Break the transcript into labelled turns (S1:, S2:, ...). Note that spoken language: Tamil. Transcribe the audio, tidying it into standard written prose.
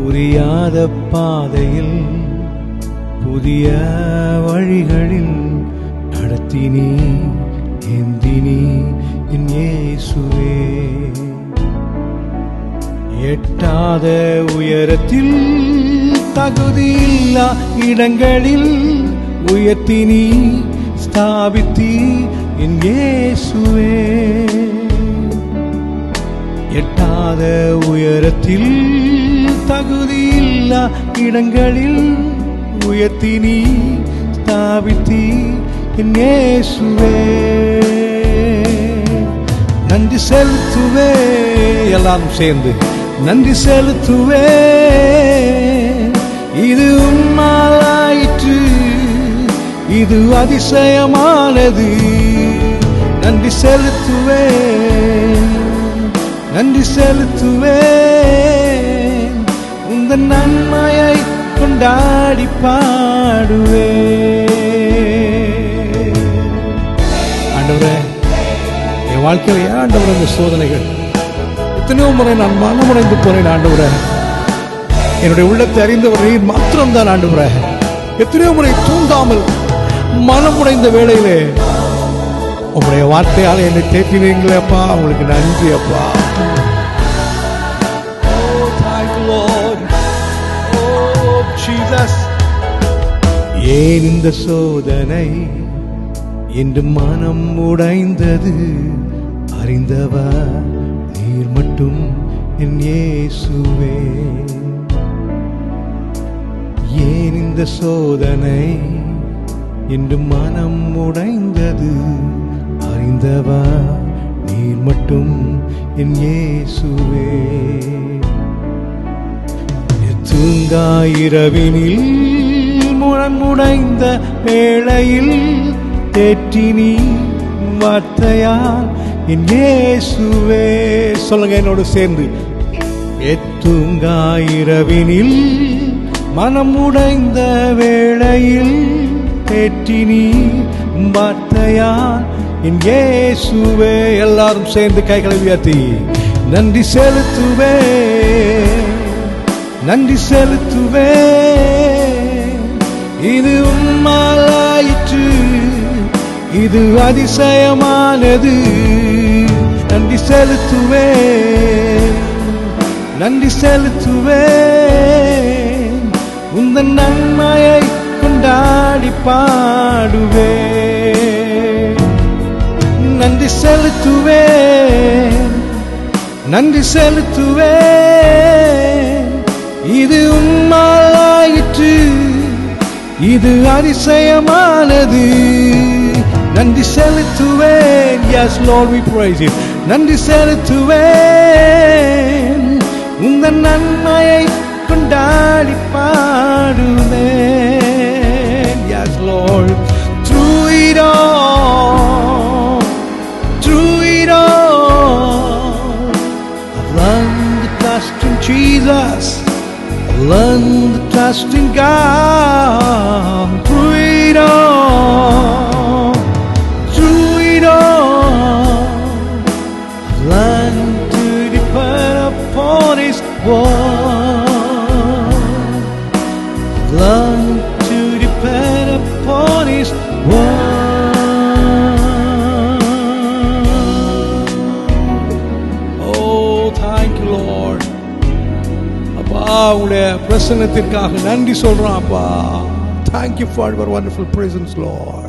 S1: புரியாத பாதையில் புதிய வழிகளில் நடத்தினீ ஏந்தினீ என் இயேசுவே. எட்டாத உயரத்தில் தகுதியில்லா இடங்களில் உயர்த்தினீ ஸ்தாபித்தீ என் இயேசுவே. எட்டாத உயரத்தில் தகுதியில்லா இடங்களில் உயர்த்தினீ ஸ்தாபித்தீ என் இயேசுவே. நன்றி செலுத்துவே, எல்லாரும் சேர்ந்து நன்றி செலுத்துவே. இது உம்மாலாயிற்று, இது அதிசயமானது. நன்றி செலுத்துவே, நன்றி செலுத்துவே. உந்தன் நன்மையை கொண்டாடி பாடுவே. ஆண்டவரே, என் வாழ்க்கையில் ஆண்டவரே இந்த சோதனைகள் எத்தனையோ முறை நான் மனமுடைந்து போனேன். ஆண்டவரே, என்னுடைய உள்ளத்தை அறிந்தவர் நீர் மாத்திரம்தான். ஆண்டவரே, எத்தனையோ முறை தூண்டாமல் மனமுடைந்த வேளையிலே உங்களுடைய வார்த்தையால் என்னை தேற்றினீங்களே அப்பா, உங்களுக்கு நன்றி அப்பா. ஏன் இந்த சோதனை என்று மனம் உடைந்தது? அறிந்தவர் நீர் மட்டும் என் இயேசுவே. ஏன் இந்த சோதனை என்று மனம் உடைந்தது? அறிந்தவர் நீர் மட்டும் என் இயேசுவே. தூங்காயிரவினில் முழங்குடைந்த வேளையில் தேற்றினீ வார்த்தையால் என் இயேசுவே. சொல்லுங்க என்னோடு சேர்ந்து. தூங்காயிரவினில் மனம் உடைந்த வேளையில் தேற்றினீ வார்த்தையால் என் இயேசுவே. எல்லாரும் சேர்ந்து கைகளை உயர்த்தி நன்றி செலுத்துவே, நன்றி செலுத்துவே. இது உம்மாலாயிற்று, இது அதிசயமானது. நன்றி செலுத்துவே, நன்றி செலுத்துவே. உந்தன் நன்மையை கொண்டாடி பாடுவே. நன்றி செலுத்துவே, நன்றி செலுத்துவே. இது உம்மாலாயிற்று, இது அதிசயமானது. நன்றி செலுத்துவேன். Yes Lord, we praise you. நன்றி செலுத்துவேன். உங்கள் நன்மையை கொண்டாடி பாடுவேன். Yes Lord, through it all, through it all, I've learned to trust in Jesus. Learn to trust in God. Through it all, through it all, learn to depend upon His word. Learn to depend upon His word. Oh, thank you, Lord. உங்களுடைய பிரசன்னத்திற்காக நன்றி சொல்றோம் அப்பா. Thank you for your wonderful presence, Lord.